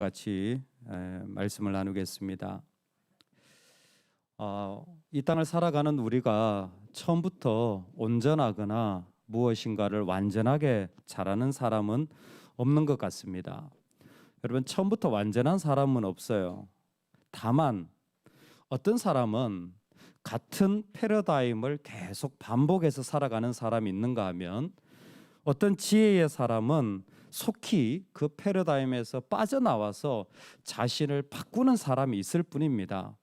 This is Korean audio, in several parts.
같이 말씀을 나누겠습니다. 이 땅을 살아가는 우리가 처음부터 온전하거나 무엇인가를 완전하게 잘하는 사람은 없는 것 같습니다. 여러분, 처음부터 완전한 사람은 없어요. 다만 어떤 사람은 같은 패러다임을 계속 반복해서 살아가는 사람이 있는가 하면, 어떤 지혜의 사람은 속히 그 패러다임에서 빠져나와서 자신을 바꾸는 사람이 있을 뿐입니다.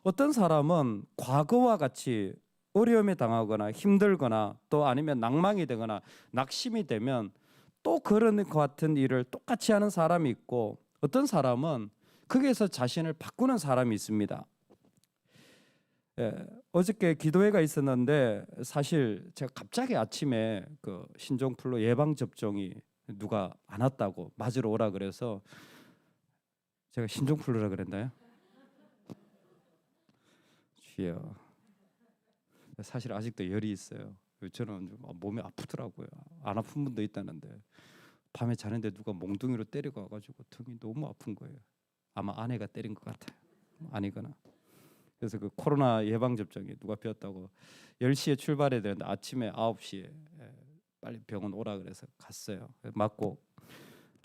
어떤 사람은 과거와 같이 어려움에 당하거나 힘들거나 또 아니면 낭망이 되거나 낙심이 되면 또 그런 것 같은 일을 똑같이 하는 사람이 있고, 어떤 사람은 거기에서 자신을 바꾸는 사람이 있습니다. 어저께 기도회가 있었는데 사실 제가 갑자기 아침에 그 신종플루 예방 접종이 누가 안 왔다고 맞으러 오라 그래서, 제가 신종플루라 그랬나요? 주여, 사실 아직도 열이 있어요. 저는 좀 몸이 아프더라고요. 안 아픈 분도 있다는데 밤에 자는데 누가 몽둥이로 때리고 와가지고 등이 너무 아픈 거예요. 아마 아내가 때린 것 같아요. 아니거나. 그래서 그 코로나 예방 접종이 누가 배웠다고 10시에 출발해야 되는데 아침에 9시에 빨리 병원 오라 그래서 갔어요. 맞고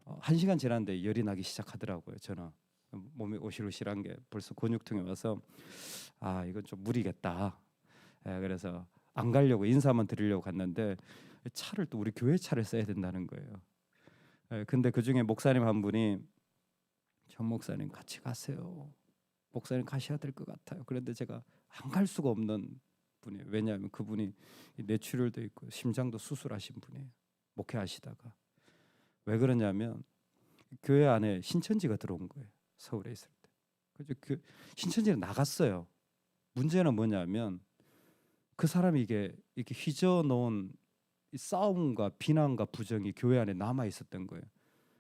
1시간 지났는데 열이 나기 시작하더라고요. 저는 몸이 오실오실한 게 벌써 근육통이 와서 이건 좀 무리겠다. 그래서 안 가려고 인사만 드리려고 갔는데 차를 또 우리 교회 차를 써야 된다는 거예요. 근데 그중에 목사님 한 분이, 전 목사님 같이 가세요. 목사님 가셔야 될 것 같아요. 그런데 제가 안 갈 수가 없는 분이에요. 왜냐하면 그분이 뇌출혈도 있고 심장도 수술하신 분이에요. 목회하시다가. 왜 그러냐면 교회 안에 신천지가 들어온 거예요. 서울에 있을 때. 그래서 그 신천지는 나갔어요. 문제는 뭐냐면 그 사람이 이게 휘저어놓은 싸움과 비난과 부정이 교회 안에 남아 있었던 거예요.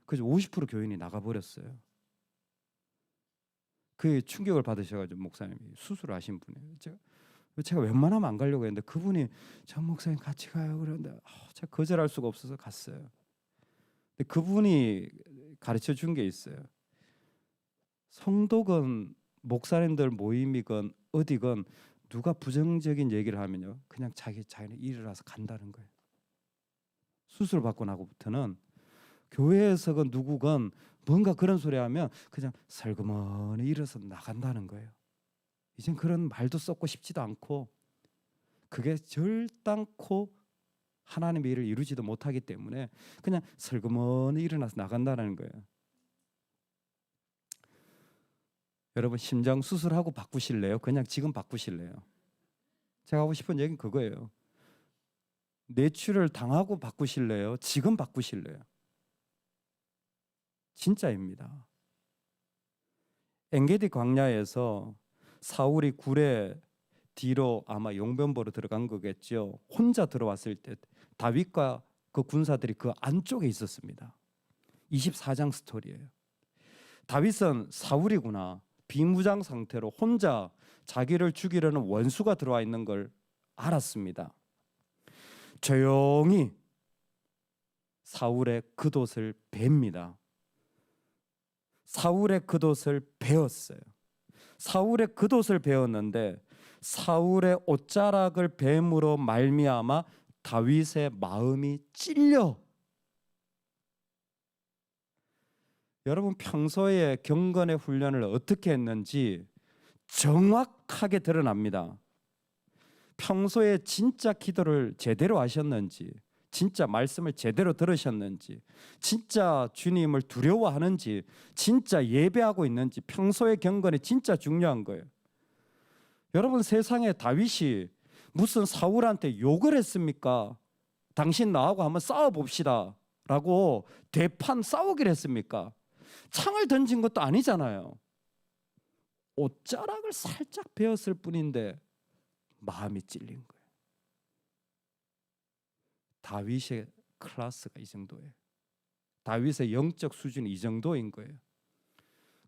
그래서 50% 교인이 나가버렸어요. 그 충격을 받으셔가지고 목사님이 수술을 하신 분이에요. 제가 웬만하면 안 가려고 했는데 그분이 전 목사님 같이 가요 그러는데 제가 거절할 수가 없어서 갔어요. 근데 그분이 가르쳐 준 게 있어요. 성도건 목사님들 모임이건 어디건 누가 부정적인 얘기를 하면요, 그냥 자기는 일어나서 간다는 거예요. 수술 받고 나고부터는 교회에서건 누구건 뭔가 그런 소리 하면 그냥 설그머니 일어서 나간다는 거예요. 이젠 그런 말도 썩고 싶지도 않고, 그게 절단코 하나님의 일을 이루지도 못하기 때문에 그냥 설그머니 일어나서 나간다는 거예요. 여러분, 심장 수술하고 바꾸실래요? 그냥 지금 바꾸실래요? 제가 하고 싶은 얘기는 그거예요. 뇌출혈을 당하고 바꾸실래요? 지금 바꾸실래요? 진짜입니다. 엔게디 광야에서 사울이 굴에 뒤로 아마 용변보로 들어간 거겠죠. 혼자 들어왔을 때 다윗과 그 군사들이 그 안쪽에 있었습니다. 24장 스토리예요. 다윗은 사울이구나, 비무장 상태로 혼자 자기를 죽이려는 원수가 들어와 있는 걸 알았습니다. 조용히 사울의 겉옷을 벨니다. 사울의 겉옷을 베었어요. 사울의 겉옷을 베었는데 사울의 옷자락을 뱀으로 말미암아 다윗의 마음이 찔려. 여러분, 평소에 경건의 훈련을 어떻게 했는지 정확하게 드러납니다. 평소에 진짜 기도를 제대로 하셨는지, 진짜 말씀을 제대로 들으셨는지, 진짜 주님을 두려워하는지, 진짜 예배하고 있는지, 평소의 경건이 진짜 중요한 거예요. 여러분, 세상에 다윗이 무슨 사울한테 욕을 했습니까? 당신 나하고 한번 싸워봅시다 라고 대판 싸우기를 했습니까? 창을 던진 것도 아니잖아요. 옷자락을 살짝 베었을 뿐인데 마음이 찔린 거예요. 다윗의 클래스가 이 정도예요. 다윗의 영적 수준이 이 정도인 거예요.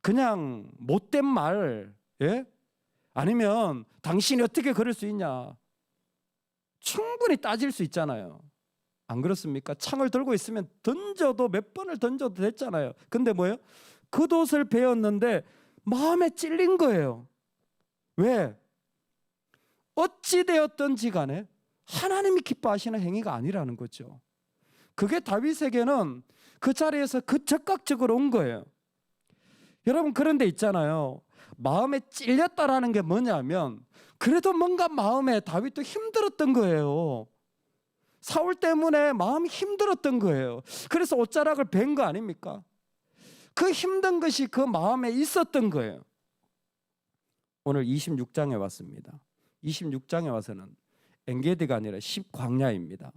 그냥 못된 말, 아니면 당신이 어떻게 그럴 수 있냐, 충분히 따질 수 있잖아요. 안 그렇습니까? 창을 들고 있으면 던져도 몇 번을 던져도 됐잖아요. 근데 뭐예요? 겉옷을 베었는데 마음에 찔린 거예요. 왜? 어찌 되었든지 간에 하나님이 기뻐하시는 행위가 아니라는 거죠. 그게 다윗에게는 그 자리에서 그 즉각적으로 온 거예요. 여러분, 그런 데 있잖아요. 마음에 찔렸다라는 게 뭐냐면 그래도 뭔가 마음에 다윗도 힘들었던 거예요. 사울 때문에 마음이 힘들었던 거예요. 그래서 옷자락을 벤 거 아닙니까? 그 힘든 것이 그 마음에 있었던 거예요. 오늘 26장에 왔습니다. 26장에 와서는 엔게디가 아니라 10광야입니다.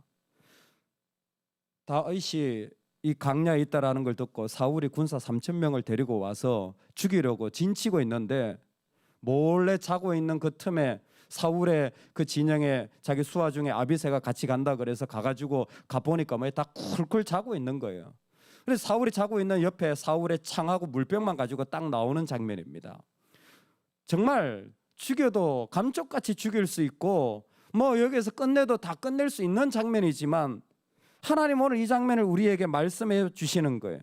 다윗이 이 광야에 있다라는 걸 듣고 사울이 군사 3,000명을 데리고 와서 죽이려고 진치고 있는데 몰래 자고 있는 그 틈에 사울의 그 진영에 자기 수하 중에 아비새가 같이 간다 그래서 가가지고 가보니까 뭐 다 쿨쿨 자고 있는 거예요. 그래서 사울이 자고 있는 옆에 사울의 창하고 물병만 가지고 딱 나오는 장면입니다. 정말 죽여도 감쪽같이 죽일 수 있고 뭐 여기에서 끝내도 다 끝낼 수 있는 장면이지만 하나님 오늘 이 장면을 우리에게 말씀해 주시는 거예요.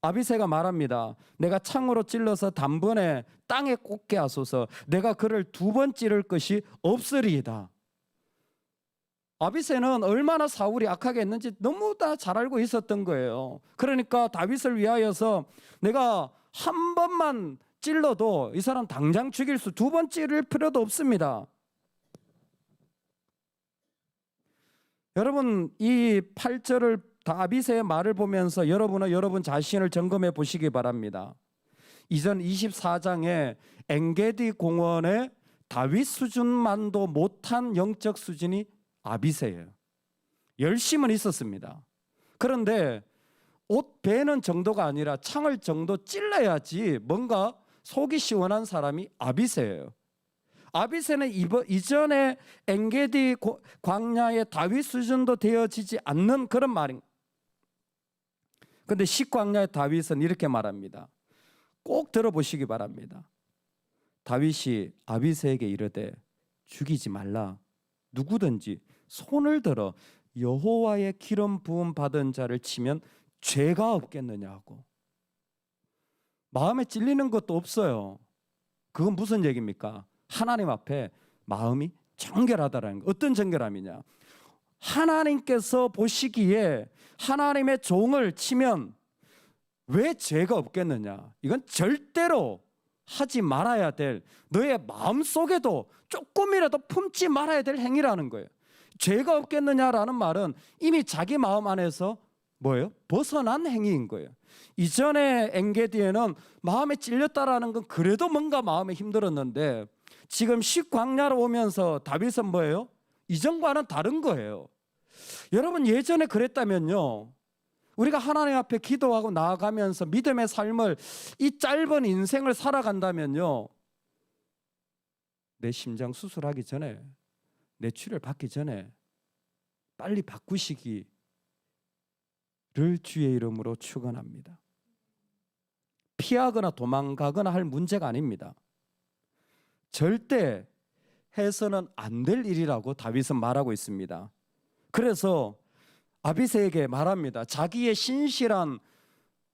아비새가 말합니다. 내가 창으로 찔러서 단번에 땅에 꽂게 하소서. 내가 그를 2번 찌를 것이 없으리이다. 아비새는 얼마나 사울이 악하게 했는지 너무 다 잘 알고 있었던 거예요. 그러니까 다윗을 위하여서 내가 한 번만 찔러도 이 사람 당장 죽일 수 2번 찌를 필요도 없습니다. 여러분, 이 8절을 다윗의 말을 보면서 여러분은 여러분 자신을 점검해 보시기 바랍니다. 이전 24장에 엔게디 공원에 다윗 수준만도 못한 영적 수준이 아비새예요. 열심은 있었습니다. 그런데 옷 베는 정도가 아니라 창을 정도 찔러야지 뭔가 속이 시원한 사람이 아비새예요. 아비새는 이전에 엔게디 광야의 다윗 수준도 되어지지 않는 그런 말인. 그런데 십광야의 다윗은 이렇게 말합니다. 꼭 들어보시기 바랍니다. 다윗이 아비새에게 이르되 죽이지 말라. 누구든지 손을 들어 여호와의 기름 부음 받은 자를 치면 죄가 없겠느냐고. 마음에 찔리는 것도 없어요. 그건 무슨 얘기입니까? 하나님 앞에 마음이 정결하다라는 거. 어떤 정결함이냐? 하나님께서 보시기에 하나님의 종을 치면 왜 죄가 없겠느냐? 이건 절대로 하지 말아야 될, 너의 마음속에도 조금이라도 품지 말아야 될 행위라는 거예요. 죄가 없겠느냐라는 말은 이미 자기 마음 안에서 뭐예요? 벗어난 행위인 거예요. 이전에 엔게디에는 마음에 찔렸다라는 건 그래도 뭔가 마음에 힘들었는데 지금 십광야로 오면서 다윗은 뭐예요? 이전과는 다른 거예요. 여러분, 예전에 그랬다면요, 우리가 하나님 앞에 기도하고 나아가면서 믿음의 삶을, 이 짧은 인생을 살아간다면요, 내 심장 수술하기 전에, 내 치료를 받기 전에 빨리 바꾸시기를 주의 이름으로 축원합니다. 피하거나 도망가거나 할 문제가 아닙니다. 절대 해서는 안 될 일이라고 다윗은 말하고 있습니다. 그래서 아비새에게 말합니다. 자기의 신실한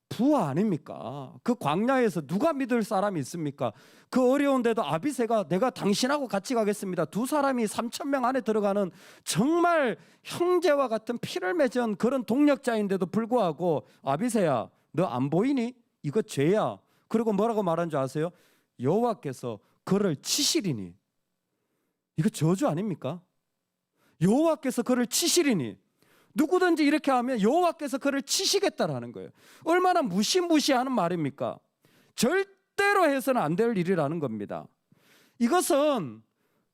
부하 아닙니까? 그 광야에서 누가 믿을 사람이 있습니까? 그 어려운데도 아비새가 내가 당신하고 같이 가겠습니다. 2사람이 3,000명 안에 들어가는 정말 형제와 같은 피를 맺은 그런 동력자인데도 불구하고 아비새야, 너 안 보이니? 이거 죄야. 그리고 뭐라고 말한 줄 아세요? 여호와께서 그를 치시리니. 이거 저주 아닙니까? 여호와께서 그를 치시리니. 누구든지 이렇게 하면 여호와께서 그를 치시겠다라는 거예요. 얼마나 무시무시하는 말입니까? 절대로 해서는 안 될 일이라는 겁니다. 이것은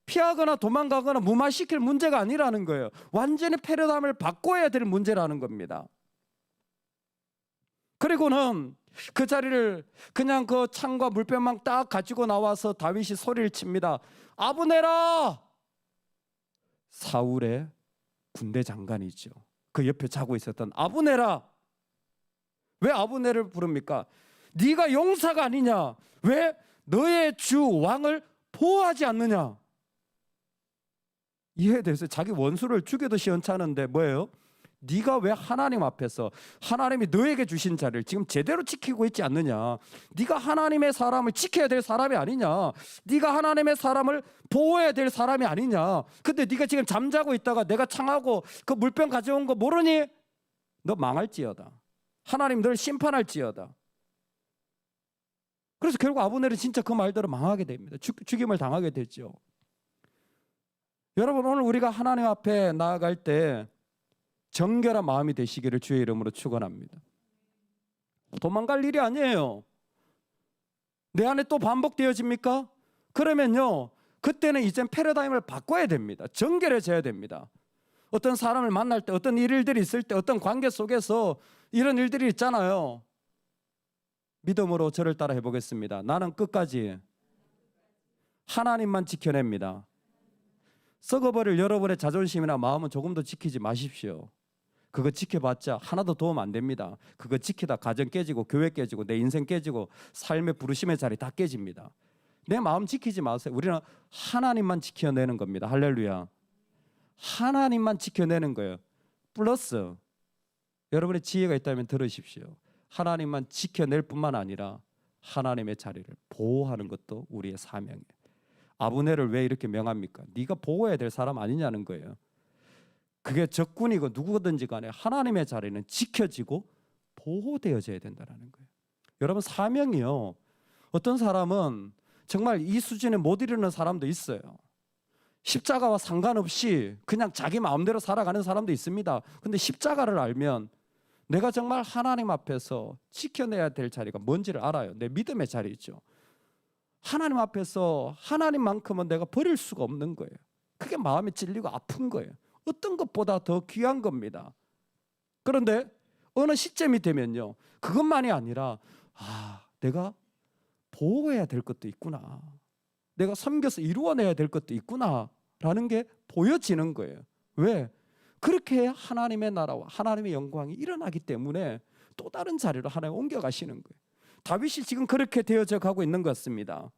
피하거나 도망가거나 무마시킬 문제가 아니라는 거예요. 완전히 패러다임을 바꿔야 될 문제라는 겁니다. 그리고는 그 자리를 그냥 그 창과 물병만 딱 가지고 나와서 다윗이 소리를 칩니다. 아브네라! 사울의 군대 장관이죠. 그 옆에 자고 있었던 아브네라. 왜 아브네를 부릅니까? 네가 용사가 아니냐? 왜 너의 주 왕을 보호하지 않느냐? 이에 대해서 자기 원수를 죽여도 시원찮은데 뭐예요? 네가 왜 하나님 앞에서 하나님이 너에게 주신 자리를 지금 제대로 지키고 있지 않느냐? 네가 하나님의 사람을 지켜야 될 사람이 아니냐? 네가 하나님의 사람을 보호해야 될 사람이 아니냐? 근데 네가 지금 잠자고 있다가 내가 창하고 그 물병 가져온 거 모르니? 너 망할지어다. 하나님 널 심판할지어다. 그래서 결국 아브넬은 진짜 그 말대로 망하게 됩니다. 죽임을 당하게 되죠. 여러분, 오늘 우리가 하나님 앞에 나아갈 때 정결한 마음이 되시기를 주의 이름으로 축원합니다. 도망갈 일이 아니에요. 내 안에 또 반복되어집니까? 그러면요, 그때는 이제 패러다임을 바꿔야 됩니다. 정결해져야 됩니다. 어떤 사람을 만날 때, 어떤 일들이 있을 때, 어떤 관계 속에서 이런 일들이 있잖아요. 믿음으로 저를 따라 해보겠습니다. 나는 끝까지 하나님만 지켜냅니다. 썩어버릴 여러분의 자존심이나 마음은 조금 더 지키지 마십시오. 그거 지켜봤자 하나도 도움 안 됩니다. 그거 지키다 가정 깨지고 교회 깨지고 내 인생 깨지고 삶의 부르심의 자리 다 깨집니다. 내 마음 지키지 마세요. 우리는 하나님만 지켜내는 겁니다. 할렐루야. 하나님만 지켜내는 거예요. 플러스 여러분의 지혜가 있다면 들으십시오. 하나님만 지켜낼 뿐만 아니라 하나님의 자리를 보호하는 것도 우리의 사명이에요. 아브넬을 왜 이렇게 명합니까? 네가 보호해야 될 사람 아니냐는 거예요. 그게 적군이고 누구든지 간에 하나님의 자리는 지켜지고 보호되어져야 된다는 거예요. 여러분, 사명이요, 어떤 사람은 정말 이 수준에 못 이르는 사람도 있어요. 십자가와 상관없이 그냥 자기 마음대로 살아가는 사람도 있습니다. 근데 십자가를 알면 내가 정말 하나님 앞에서 지켜내야 될 자리가 뭔지를 알아요. 내 믿음의 자리죠. 하나님 앞에서 하나님만큼은 내가 버릴 수가 없는 거예요. 그게 마음이 찔리고 아픈 거예요. 어떤 것보다 더 귀한 겁니다. 그런데 어느 시점이 되면요, 그것만이 아니라 내가 보호해야 될 것도 있구나, 내가 섬겨서 이루어내야 될 것도 있구나 라는 게 보여지는 거예요. 왜? 그렇게 해야 하나님의 나라와 하나님의 영광이 일어나기 때문에 또 다른 자리로 하나님 옮겨가시는 거예요. 다윗이 지금 그렇게 되어져 가고 있는 것 같습니다.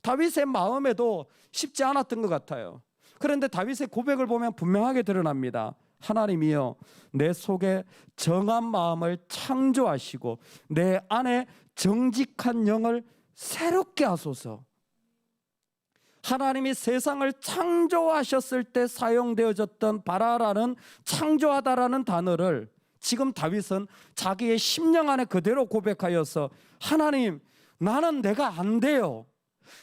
다윗의 마음에도 쉽지 않았던 것 같아요. 그런데 다윗의 고백을 보면 분명하게 드러납니다. 하나님이여, 내 속에 정한 마음을 창조하시고 내 안에 정직한 영을 새롭게 하소서. 하나님이 세상을 창조하셨을 때 사용되어졌던 바라라는 창조하다라는 단어를 지금 다윗은 자기의 심령 안에 그대로 고백하여서 하나님, 나는 내가 안 돼요.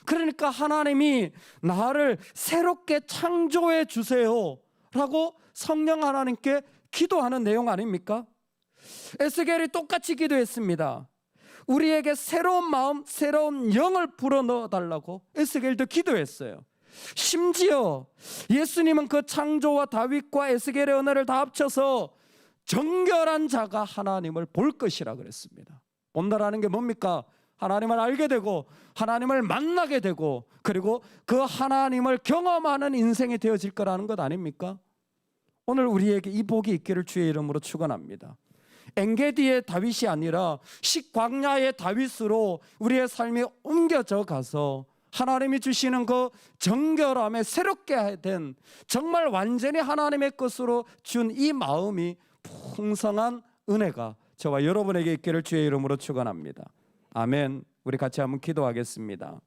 그러니까 하나님이 나를 새롭게 창조해 주세요 라고 성령 하나님께 기도하는 내용 아닙니까? 에스겔이 똑같이 기도했습니다. 우리에게 새로운 마음, 새로운 영을 불어넣어 달라고 에스겔도 기도했어요. 심지어 예수님은 그 창조와 다윗과 에스겔의 언어를 다 합쳐서 정결한 자가 하나님을 볼 것이라 그랬습니다. 본다라는 게 뭡니까? 하나님을 알게 되고 하나님을 만나게 되고 그리고 그 하나님을 경험하는 인생이 되어질 거라는 것 아닙니까? 오늘 우리에게 이 복이 있기를 주의 이름으로 축원합니다. 엔게디의 다윗이 아니라 식광야의 다윗으로 우리의 삶이 옮겨져 가서 하나님이 주시는 그 정결함에 새롭게 된, 정말 완전히 하나님의 것으로 준 이 마음이 풍성한 은혜가 저와 여러분에게 있기를 주의 이름으로 축원합니다. 아멘. 우리 같이 한번 기도하겠습니다.